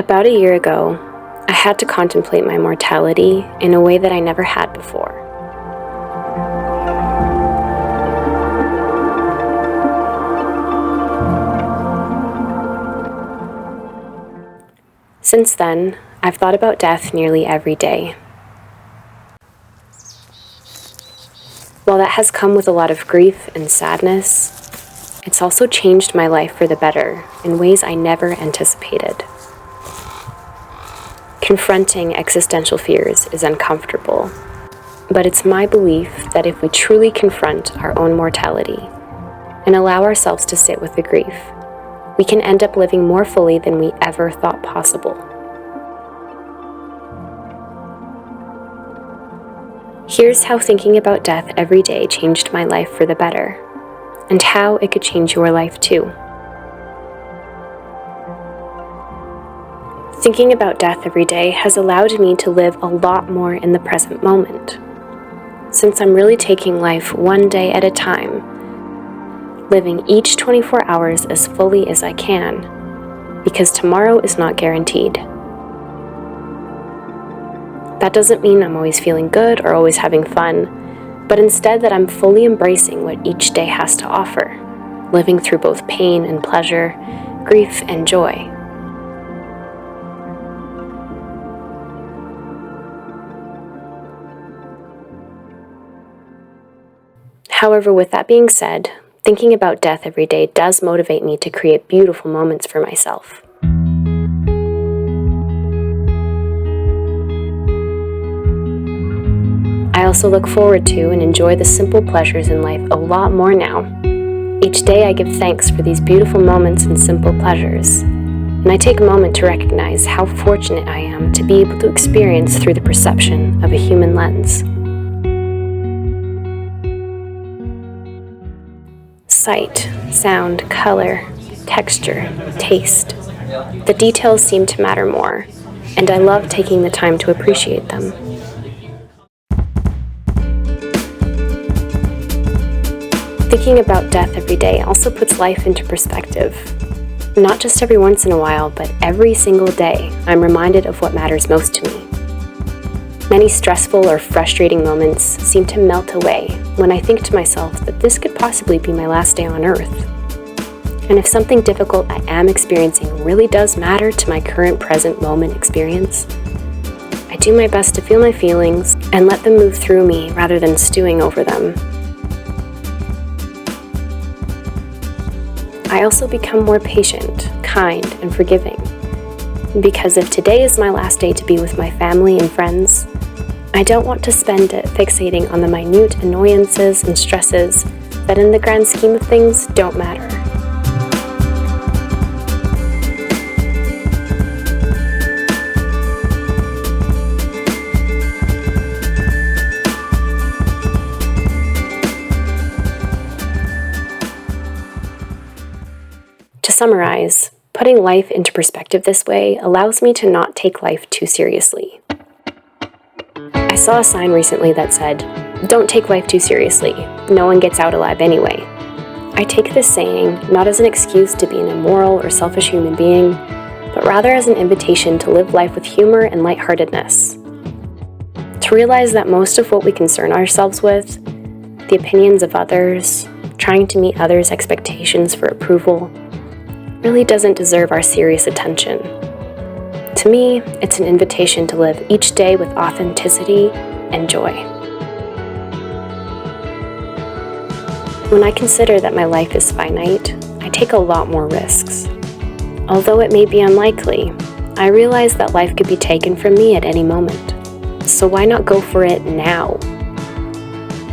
About a year ago, I had to contemplate my mortality in a way that I never had before. Since then, I've thought about death nearly every day. While that has come with a lot of grief and sadness, it's also changed my life for the better in ways I never anticipated. Confronting existential fears is uncomfortable, but it's my belief that if we truly confront our own mortality and allow ourselves to sit with the grief, we can end up living more fully than we ever thought possible. Here's how thinking about death every day changed my life for the better, and how it could change your life too. Thinking about death every day has allowed me to live a lot more in the present moment, since I'm really taking life one day at a time, living each 24 hours as fully as I can, because tomorrow is not guaranteed. That doesn't mean I'm always feeling good or always having fun, but instead that I'm fully embracing what each day has to offer, living through both pain and pleasure, grief and joy. However, with that being said, thinking about death every day does motivate me to create beautiful moments for myself. I also look forward to and enjoy the simple pleasures in life a lot more now. Each day I give thanks for these beautiful moments and simple pleasures, and I take a moment to recognize how fortunate I am to be able to experience through the perception of a human lens. Sight, sound, color, texture, taste. The details seem to matter more, and I love taking the time to appreciate them. Thinking about death every day also puts life into perspective. Not just every once in a while, but every single day, I'm reminded of what matters most to me. Many stressful or frustrating moments seem to melt away when I think to myself that this could possibly be my last day on Earth. And if something difficult I am experiencing really does matter to my current present moment experience, I do my best to feel my feelings and let them move through me rather than stewing over them. I also become more patient, kind, and forgiving. Because if today is my last day to be with my family and friends, I don't want to spend it fixating on the minute annoyances and stresses that in the grand scheme of things don't matter. To summarize, putting life into perspective this way allows me to not take life too seriously. I saw a sign recently that said, "Don't take life too seriously. No one gets out alive anyway." I take this saying not as an excuse to be an immoral or selfish human being, but rather as an invitation to live life with humor and lightheartedness. To realize that most of what we concern ourselves with, the opinions of others, trying to meet others' expectations for approval, really doesn't deserve our serious attention. To me, it's an invitation to live each day with authenticity and joy. When I consider that my life is finite, I take a lot more risks. Although it may be unlikely, I realize that life could be taken from me at any moment. So why not go for it now?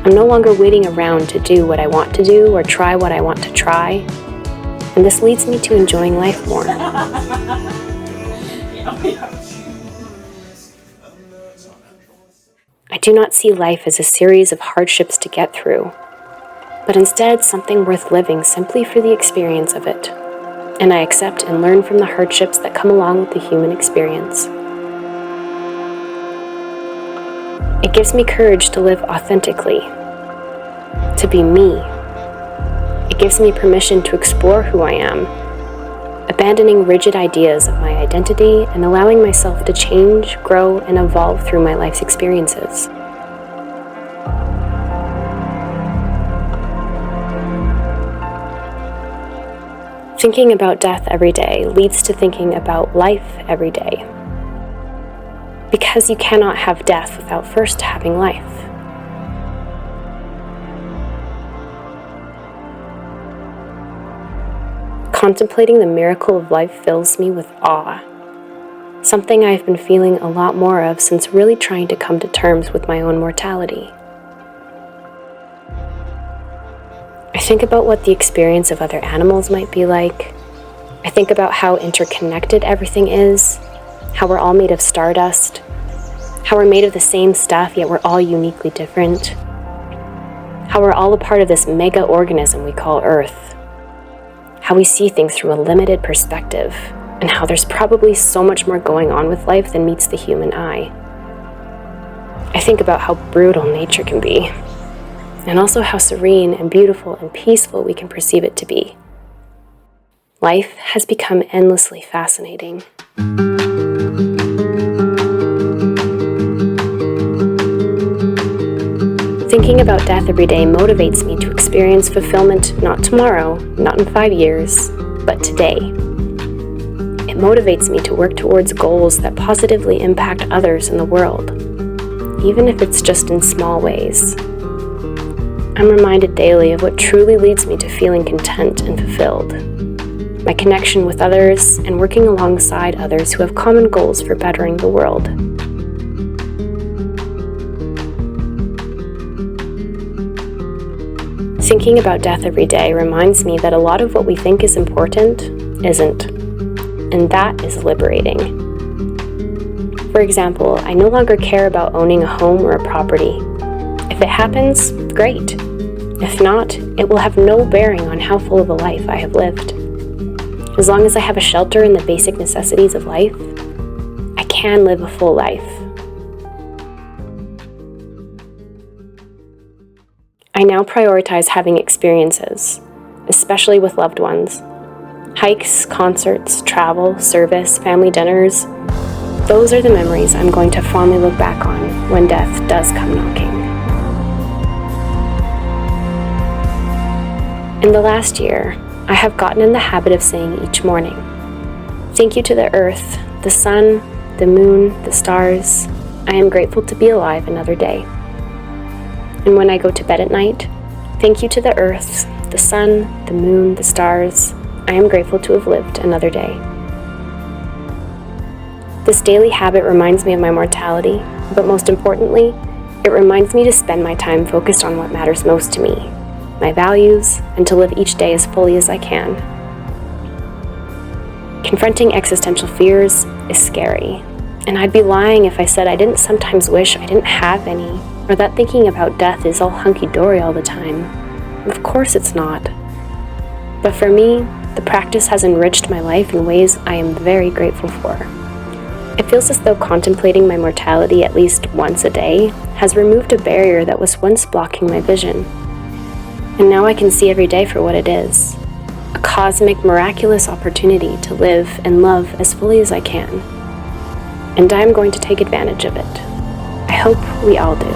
I'm no longer waiting around to do what I want to do or try what I want to try. And this leads me to enjoying life more. I do not see life as a series of hardships to get through, but instead something worth living simply for the experience of it. And I accept and learn from the hardships that come along with the human experience. It gives me courage to live authentically, to be me. It gives me permission to explore who I am, a abandoning rigid ideas of my identity and allowing myself to change, grow, and evolve through my life's experiences. Thinking about death every day leads to thinking about life every day. Because you cannot have death without first having life. Contemplating the miracle of life fills me with awe, something I've been feeling a lot more of since really trying to come to terms with my own mortality. I think about what the experience of other animals might be like. I think about how interconnected everything is, how we're all made of stardust, how we're made of the same stuff yet we're all uniquely different, how we're all a part of this mega organism we call Earth, how we see things through a limited perspective, and how there's probably so much more going on with life than meets the human eye. I think about how brutal nature can be, and also how serene and beautiful and peaceful we can perceive it to be. Life has become endlessly fascinating. Thinking about death every day motivates me to experience fulfillment not tomorrow, not in 5 years, but today. It motivates me to work towards goals that positively impact others in the world, even if it's just in small ways. I'm reminded daily of what truly leads me to feeling content and fulfilled. My connection with others and working alongside others who have common goals for bettering the world. Thinking about death every day reminds me that a lot of what we think is important isn't, and that is liberating. For example, I no longer care about owning a home or a property. If it happens, great. If not, it will have no bearing on how full of a life I have lived. As long as I have a shelter and the basic necessities of life, I can live a full life. I now prioritize having experiences, especially with loved ones. Hikes, concerts, travel, service, family dinners. Those are the memories I'm going to fondly look back on when death does come knocking. In the last year, I have gotten in the habit of saying each morning, "Thank you to the earth, the sun, the moon, the stars. I am grateful to be alive another day." And when I go to bed at night, "Thank you to the earth, the sun, the moon, the stars. I am grateful to have lived another day." This daily habit reminds me of my mortality, but most importantly, it reminds me to spend my time focused on what matters most to me, my values, and to live each day as fully as I can. Confronting existential fears is scary, and I'd be lying if I said I didn't sometimes wish I didn't have any, or that thinking about death is all hunky-dory all the time. Of course it's not. But for me, the practice has enriched my life in ways I am very grateful for. It feels as though contemplating my mortality at least once a day has removed a barrier that was once blocking my vision. And now I can see every day for what it is, a cosmic, miraculous opportunity to live and love as fully as I can. And I'm going to take advantage of it. I hope we all do.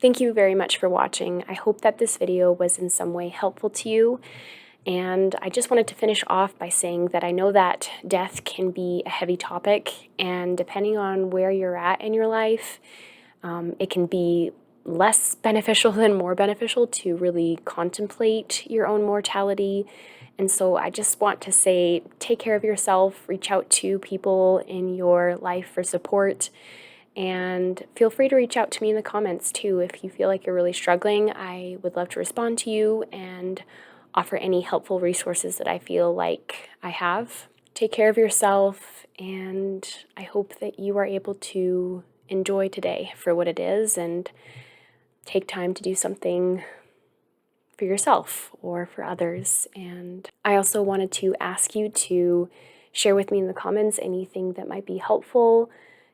Thank you very much for watching. I hope that this video was in some way helpful to you. And I just wanted to finish off by saying that I know that death can be a heavy topic, and depending on where you're at in your life, it can be less beneficial than more beneficial to really contemplate your own mortality. And so I just want to say, take care of yourself, reach out to people in your life for support. And feel free to reach out to me in the comments too if you feel like you're really struggling. I would love to respond to you and offer any helpful resources that I feel like I have. Take care of yourself, and I hope that you are able to enjoy today for what it is and take time to do something for yourself or for others. And I also wanted to ask you to share with me in the comments anything that might be helpful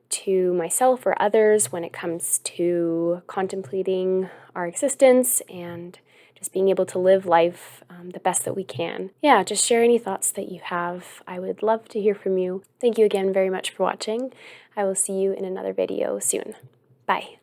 to myself or others when it comes to contemplating our existence and just being able to live life the best that we can. Yeah, just share any thoughts that you have. I would love to hear from you. Thank you again very much for watching. I will see you in another video soon. Bye.